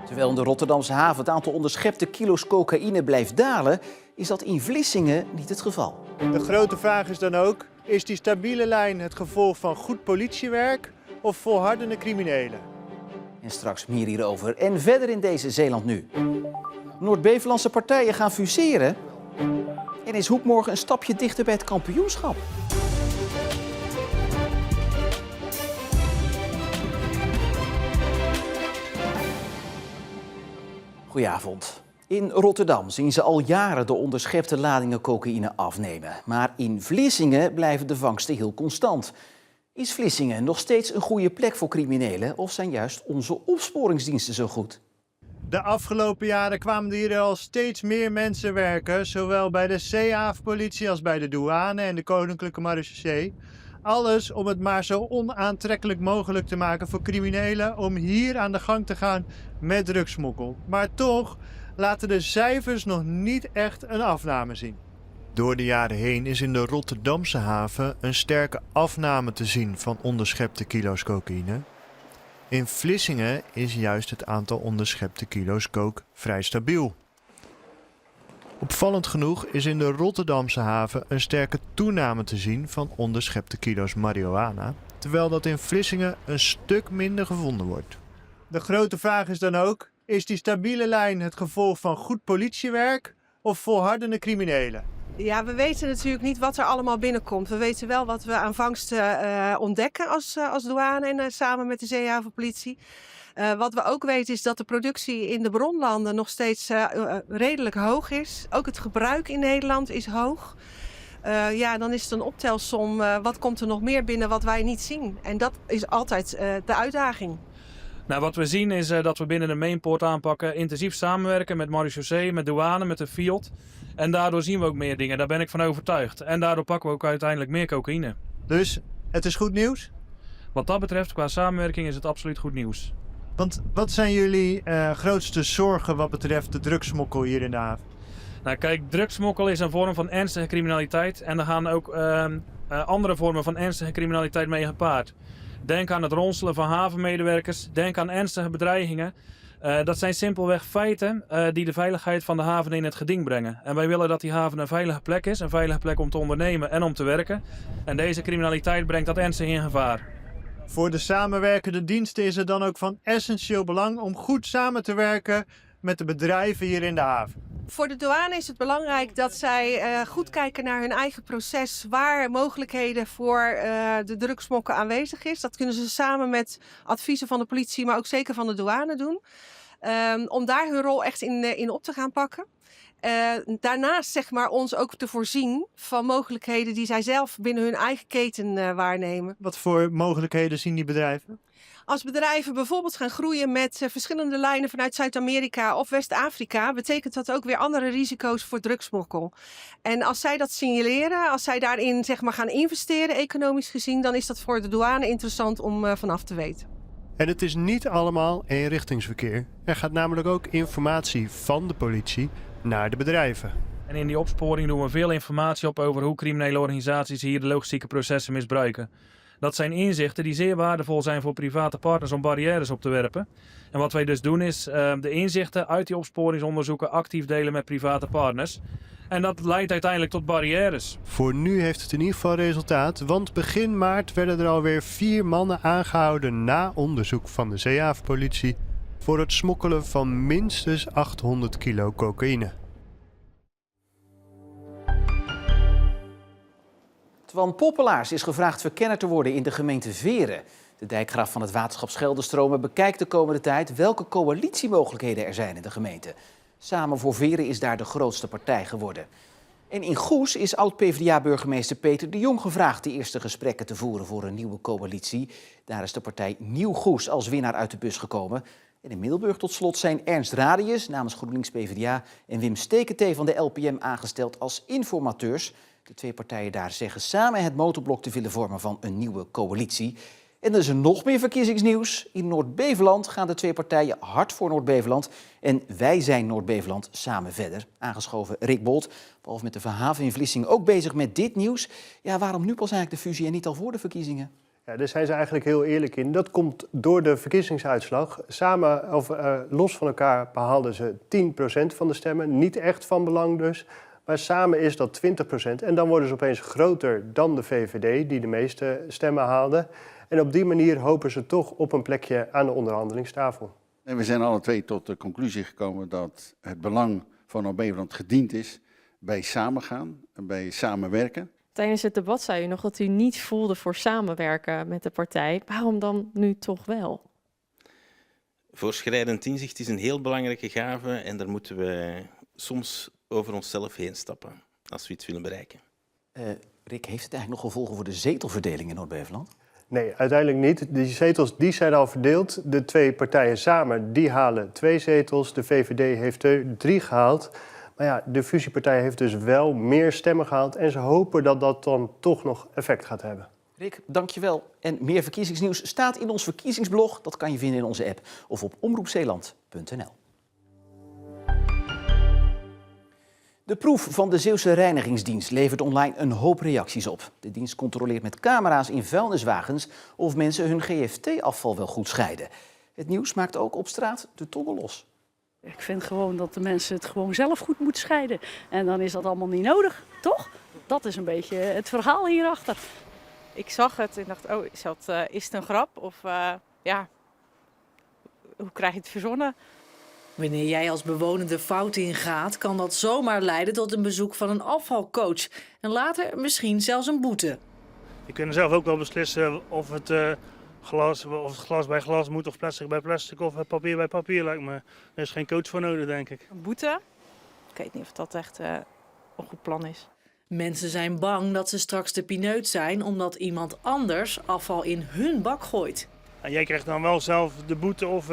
Terwijl in de Rotterdamse haven het aantal onderschepte kilo's cocaïne blijft dalen, is dat in Vlissingen niet het geval. De grote vraag is dan ook, is die stabiele lijn het gevolg van goed politiewerk of volhardende criminelen? En straks meer hierover. En verder in deze Zeeland nu. Noord-Bevelandse partijen gaan fuseren. En is Hoek morgen een stapje dichter bij het kampioenschap? Goedenavond. In Rotterdam zien ze al jaren de onderschepte ladingen cocaïne afnemen. Maar in Vlissingen blijven de vangsten heel constant. Is Vlissingen nog steeds een goede plek voor criminelen of zijn juist onze opsporingsdiensten zo goed? De afgelopen jaren kwamen hier al steeds meer mensen werken, zowel bij de zeehavenpolitie als bij de douane en de Koninklijke Marechaussee. Alles om het maar zo onaantrekkelijk mogelijk te maken voor criminelen om hier aan de gang te gaan met drugsmokkel. Maar toch laten de cijfers nog niet echt een afname zien. Door de jaren heen is in de Rotterdamse haven een sterke afname te zien van onderschepte kilo's cocaïne. In Vlissingen is juist het aantal onderschepte kilo's coke vrij stabiel. Opvallend genoeg is in de Rotterdamse haven een sterke toename te zien van onderschepte kilo's marihuana, terwijl dat in Vlissingen een stuk minder gevonden wordt. De grote vraag is dan ook, is die stabiele lijn het gevolg van goed politiewerk of volhardende criminelen? Ja, we weten natuurlijk niet wat er allemaal binnenkomt. We weten wel wat we aan vangsten ontdekken als douane en samen met de zeehavenpolitie. Wat we ook weten is dat de productie in de bronlanden nog steeds redelijk hoog is. Ook het gebruik in Nederland is hoog. Dan is het een optelsom. Wat komt er nog meer binnen wat wij niet zien? En dat is altijd de uitdaging. Nou, wat we zien is dat we binnen de Mainport aanpakken intensief samenwerken met Marechaussee, met douane, met de FIOD. En daardoor zien we ook meer dingen, daar ben ik van overtuigd. En daardoor pakken we ook uiteindelijk meer cocaïne. Dus het is goed nieuws? Wat dat betreft, qua samenwerking is het absoluut goed nieuws. Want wat zijn jullie grootste zorgen wat betreft de drugsmokkel hier in de haven? Nou kijk, drugsmokkel is een vorm van ernstige criminaliteit. En er gaan ook andere vormen van ernstige criminaliteit mee gepaard. Denk aan het ronselen van havenmedewerkers. Denk aan ernstige bedreigingen. Dat zijn simpelweg feiten die de veiligheid van de haven in het geding brengen. En wij willen dat die haven een veilige plek is. Een veilige plek om te ondernemen en om te werken. En deze criminaliteit brengt dat ernstig in gevaar. Voor de samenwerkende diensten is het dan ook van essentieel belang om goed samen te werken met de bedrijven hier in de haven. Voor de douane is het belangrijk dat zij goed kijken naar hun eigen proces, waar mogelijkheden voor de drugsmokkel aanwezig is. Dat kunnen ze samen met adviezen van de politie, maar ook zeker van de douane doen. Om daar hun rol echt in op te gaan pakken. Daarnaast ons ook te voorzien van mogelijkheden die zij zelf binnen hun eigen keten waarnemen. Wat voor mogelijkheden zien die bedrijven? Als bedrijven bijvoorbeeld gaan groeien met verschillende lijnen vanuit Zuid-Amerika of West-Afrika, betekent dat ook weer andere risico's voor drugsmokkel. En als zij dat signaleren, als zij daarin gaan investeren, economisch gezien, dan is dat voor de douane interessant om vanaf te weten. En het is niet allemaal eenrichtingsverkeer. Er gaat namelijk ook informatie van de politie naar de bedrijven. En in die opsporing doen we veel informatie op over hoe criminele organisaties hier de logistieke processen misbruiken. Dat zijn inzichten die zeer waardevol zijn voor private partners om barrières op te werpen. En wat wij dus doen is de inzichten uit die opsporingsonderzoeken actief delen met private partners. En dat leidt uiteindelijk tot barrières. Voor nu heeft het in ieder geval resultaat, want begin maart werden er alweer 4 mannen aangehouden na onderzoek van de zeehavenpolitie voor het smokkelen van minstens 800 kilo cocaïne. Twan Poppelaars is gevraagd verkenner te worden in de gemeente Veren. De dijkgraaf van het waterschap Scheldestromen bekijkt de komende tijd welke coalitiemogelijkheden er zijn in de gemeente. Samen voor Veren is daar de grootste partij geworden. En in Goes is oud-PvdA-burgemeester Peter de Jong gevraagd de eerste gesprekken te voeren voor een nieuwe coalitie. Daar is de partij Nieuw Goes als winnaar uit de bus gekomen. En in Middelburg tot slot zijn Ernst Radius namens GroenLinks PvdA en Wim Steketee van de LPM aangesteld als informateurs. De twee partijen daar zeggen samen het motorblok te willen vormen van een nieuwe coalitie. En er is nog meer verkiezingsnieuws. In Noord-Beveland gaan de twee partijen hard voor Noord-Beveland. En Wij zijn Noord-Beveland samen verder. Aangeschoven Rick Bolt, behalve met de Verhaven in Vlissingen ook bezig met dit nieuws. Ja, waarom nu pas eigenlijk de fusie en niet al voor de verkiezingen? Ja, daar zijn ze eigenlijk heel eerlijk in. Dat komt door de verkiezingsuitslag. Samen of los van elkaar behaalden ze 10% van de stemmen. Niet echt van belang dus. Maar samen is dat 20%. En dan worden ze opeens groter dan de VVD, die de meeste stemmen haalde. En op die manier hopen ze toch op een plekje aan de onderhandelingstafel. En we zijn alle twee tot de conclusie gekomen dat het belang van Noord-Beveland gediend is bij samengaan, bij samenwerken. Tijdens het debat zei u nog dat u niet voelde voor samenwerken met de partij. Waarom dan nu toch wel? Voorschrijdend inzicht is een heel belangrijke gave en daar moeten we soms over onszelf heen stappen als we iets willen bereiken. Rick, heeft het eigenlijk nog gevolgen voor de zetelverdeling in Noord-Beveland? Nee, uiteindelijk niet. Die zetels die zijn al verdeeld. De twee partijen samen die halen 2 zetels. De VVD heeft er 3 gehaald. Maar ja, de fusiepartij heeft dus wel meer stemmen gehaald. En ze hopen dat dat dan toch nog effect gaat hebben. Rick, dankjewel. En meer verkiezingsnieuws staat in ons verkiezingsblog. Dat kan je vinden in onze app of op omroepzeeland.nl. De proef van de Zeeuwse reinigingsdienst levert online een hoop reacties op. De dienst controleert met camera's in vuilniswagens of mensen hun GFT-afval wel goed scheiden. Het nieuws maakt ook op straat de tongen los. Ik vind gewoon dat de mensen het gewoon zelf goed moeten scheiden. En dan is dat allemaal niet nodig, toch? Dat is een beetje het verhaal hierachter. Ik zag het en dacht, is het een grap? Of hoe krijg je het verzonnen? Wanneer jij als bewoner de fout ingaat, kan dat zomaar leiden tot een bezoek van een afvalcoach. En later misschien zelfs een boete. Je kunt zelf ook wel beslissen of het glas bij glas moet of plastic bij plastic of papier bij papier, lijkt me. Er is geen coach voor nodig, denk ik. Een boete? Ik weet niet of dat echt een goed plan is. Mensen zijn bang dat ze straks de pineut zijn omdat iemand anders afval in hun bak gooit. En jij krijgt dan wel zelf de boete of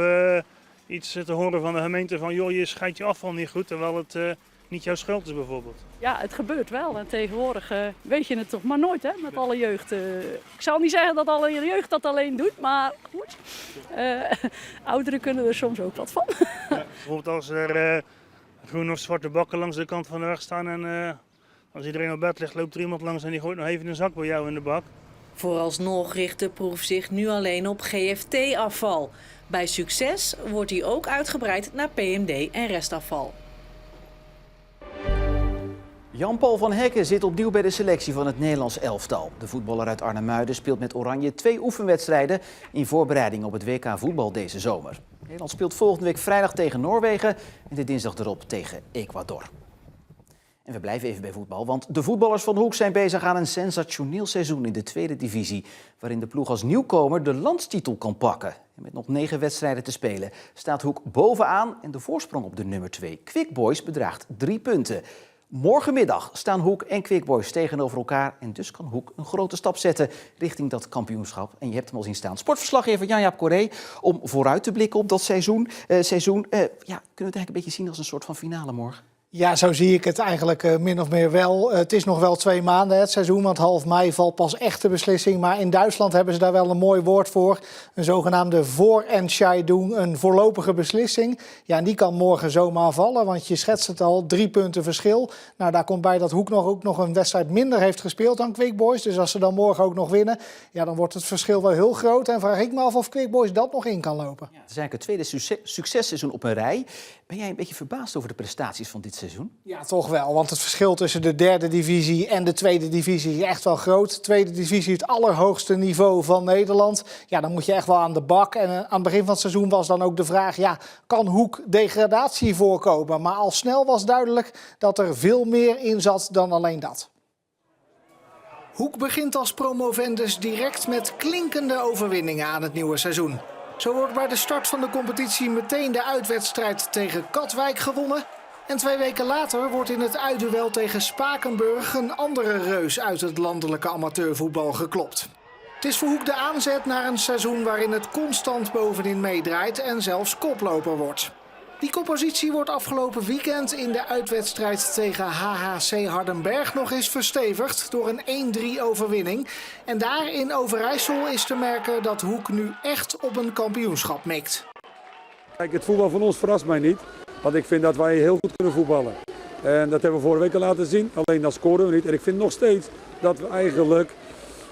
iets te horen van de gemeente van joh, je scheidt je afval niet goed, terwijl het niet jouw schuld is bijvoorbeeld. Ja, het gebeurt wel. En tegenwoordig weet je het toch maar nooit, hè, met alle jeugd. Ik zal niet zeggen dat alle jeugd dat alleen doet, maar goed. Ouderen kunnen er soms ook wat van. Ja, bijvoorbeeld als er groene of zwarte bakken langs de kant van de weg staan en als iedereen op bed ligt, loopt er iemand langs en die gooit nog even een zak bij jou in de bak. Vooralsnog richt de proef zich nu alleen op GFT-afval. Bij succes wordt die ook uitgebreid naar PMD en restafval. Jan-Paul van Hekken zit opnieuw bij de selectie van het Nederlands elftal. De voetballer uit Arnhemuiden speelt met Oranje 2 oefenwedstrijden in voorbereiding op het WK voetbal deze zomer. Nederland speelt volgende week vrijdag tegen Noorwegen en de dinsdag erop tegen Ecuador. En we blijven even bij voetbal, want de voetballers van Hoek zijn bezig aan een sensationeel seizoen in de tweede divisie, waarin de ploeg als nieuwkomer de landstitel kan pakken. En met nog 9 wedstrijden te spelen staat Hoek bovenaan en de voorsprong op de nummer 2 Quick Boys bedraagt 3 punten. Morgenmiddag staan Hoek en Quick Boys tegenover elkaar en dus kan Hoek een grote stap zetten richting dat kampioenschap. En je hebt hem al zien staan. Sportverslaggever Jan-Jaap Corré, om vooruit te blikken op dat seizoen. Kunnen we het eigenlijk een beetje zien als een soort van finale morgen? Ja, zo zie ik het eigenlijk min of meer wel. Het is nog wel 2 maanden het seizoen, want half mei valt pas echt de beslissing. Maar in Duitsland hebben ze daar wel een mooi woord voor. Een zogenaamde Vorentscheidung, een voorlopige beslissing. Ja, en die kan morgen zomaar vallen, want je schetst het al, 3 punten verschil. Nou, daar komt bij dat Hoek ook nog een wedstrijd minder heeft gespeeld dan Quick Boys. Dus als ze dan morgen ook nog winnen, ja, dan wordt het verschil wel heel groot. En vraag ik me af of Quick Boys dat nog in kan lopen. Ja, het is eigenlijk het tweede successeizoen op een rij. Ben jij een beetje verbaasd over de prestaties van dit seizoen? Ja, toch wel. Want het verschil tussen de derde divisie en de tweede divisie is echt wel groot. De tweede divisie het allerhoogste niveau van Nederland. Ja, dan moet je echt wel aan de bak. En aan het begin van het seizoen was dan ook de vraag, ja, kan Hoek degradatie voorkomen? Maar al snel was duidelijk dat er veel meer in zat dan alleen dat. Hoek begint als promovendus direct met klinkende overwinningen aan het nieuwe seizoen. Zo wordt bij de start van de competitie meteen de uitwedstrijd tegen Katwijk gewonnen. En 2 weken later wordt in het uitduel tegen Spakenburg een andere reus uit het landelijke amateurvoetbal geklopt. Het is voor Hoek de aanzet naar een seizoen waarin het constant bovenin meedraait en zelfs koploper wordt. Die koppositie wordt afgelopen weekend in de uitwedstrijd tegen HHC Hardenberg nog eens verstevigd door een 1-3 overwinning. En daar in Overijssel is te merken dat Hoek nu echt op een kampioenschap mikt. Kijk, het voetbal van ons verrast mij niet. Want ik vind dat wij heel goed kunnen voetballen. En dat hebben we vorige week al laten zien. Alleen dat scoren we niet. En ik vind nog steeds dat we eigenlijk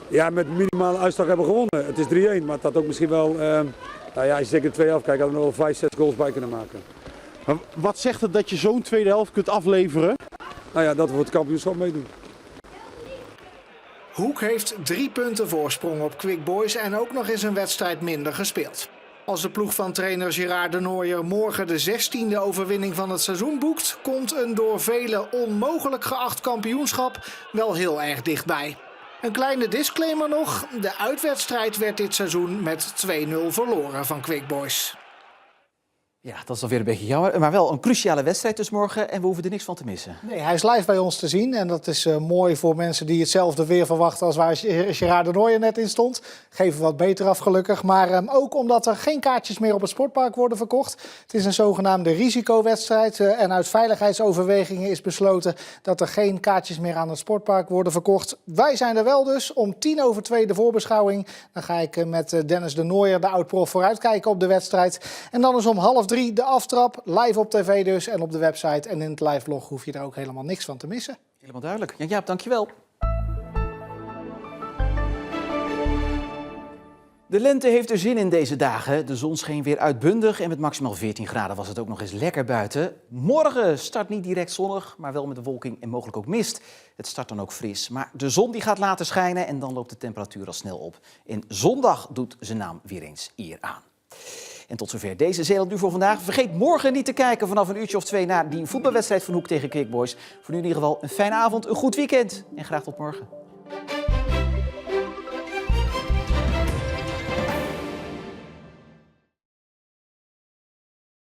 ja, met minimale uitslag hebben gewonnen. Het is 3-1, maar het had ook misschien wel, nou ja, als je zeker de tweede helft kijkt, hadden we er wel 5, 6 goals bij kunnen maken. Maar wat zegt het dat je zo'n tweede helft kunt afleveren? Nou ja, dat we het kampioenschap meedoen. Hoek heeft 3 punten voorsprong op Quick Boys en ook nog eens een wedstrijd minder gespeeld. Als de ploeg van trainer Gerard de Nooijer morgen de 16e overwinning van het seizoen boekt, komt een door velen onmogelijk geacht kampioenschap wel heel erg dichtbij. Een kleine disclaimer nog, de uitwedstrijd werd dit seizoen met 2-0 verloren van Quick Boys. Ja, dat is alweer een beetje jammer. Maar wel een cruciale wedstrijd dus morgen en we hoeven er niks van te missen. Nee, hij is live bij ons te zien en dat is mooi voor mensen die hetzelfde weer verwachten als waar Gerard de Nooijer net in stond. Geven wat beter af gelukkig, maar ook omdat er geen kaartjes meer op het sportpark worden verkocht. Het is een zogenaamde risicowedstrijd en uit veiligheidsoverwegingen is besloten dat er geen kaartjes meer aan het sportpark worden verkocht. Wij zijn er wel dus, om 2:10 de voorbeschouwing. Dan ga ik met Dennis de Nooijer, de oud-prof, vooruitkijken op de wedstrijd. En dan is om 2:30 de aftrap, live op tv dus en op de website. En in het live blog hoef je er ook helemaal niks van te missen. Helemaal duidelijk. Jan-Jaap, dankjewel. De lente heeft er zin in deze dagen. De zon scheen weer uitbundig en met maximaal 14 graden was het ook nog eens lekker buiten. Morgen start niet direct zonnig, maar wel met de wolking en mogelijk ook mist. Het start dan ook fris, maar de zon die gaat later schijnen en dan loopt de temperatuur al snel op. En zondag doet zijn naam weer eens eer aan. En tot zover deze Zeeland Nu voor vandaag. Vergeet morgen niet te kijken vanaf 1 uurtje of 2 naar die voetbalwedstrijd van Hoek tegen Quick Boys. Voor nu in ieder geval een fijne avond, een goed weekend en graag tot morgen.